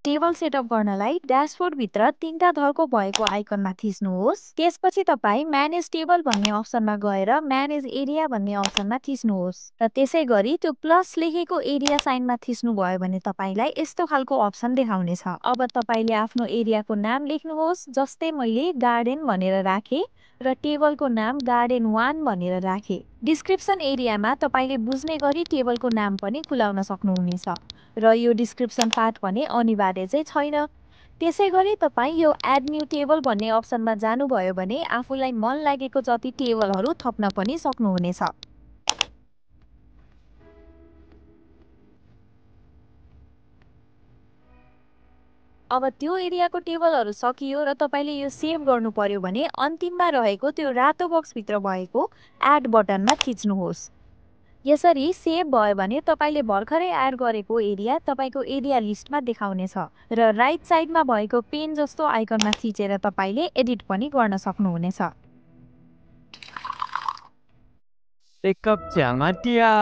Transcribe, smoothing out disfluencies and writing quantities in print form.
Table setup गर्नलाई dashboard भित्र तीनटा धर्को भएको आइकनमा थिच्नुहोस्। त्यसपछि तपाईँ म्यानेज टेबल भन्ने अप्सनमा गएर म्यानेज एरिया भन्ने अप्सनमा थिच्नुहोस् र त्यसै गरी त्यो प्लस लेखेको एरिया साइनमा थिच्नुभयो भने तपाईलाई यस्तो खालको अप्सन देखाउनेछ। अब तपाईले आफ्नो एरियाको नाम लेख्नुहोस्, जस्तै मैले गार्डन भनेर राखेँ र टेबलको नाम गार्डन 1 भनेर राखेँ। डिस्क्रिप्सन एरियामा तपाईले बुझ्ने गरी टेबलको नाम पनि खुलाउन सक्नुहुनेछ र यो डिस्क्रिप्सन पार्ट भने अनिवार्य चाहिँ छैन। त्यसै गरी तपाईँ यो एड न्यू टेबल भन्ने अप्सनमा जानुभयो भने आफूलाई मन लागेको जति टेबलहरू थप्न पनि सक्नुहुनेछ। अब त्यो एरियाको टेबलहरू सकियो र तपाईले यो सेभ गर्नु पर्यो भने अन्तिममा रहेको त्यो रातो बक्सभित्र भएको एड बटनमा थिच्नुहोस्। यसरी सेभ भयो भने तपाईले भर्खरै एड गरेको एरिया तपाईको एरिया लिस्टमा देखाउनेछ र राइट साइडमा भएको पेन जस्तो आइकनमा थिचेर तपाईले एडिट पनि गर्न सक्नुहुनेछ। एक कप चिया माटिया।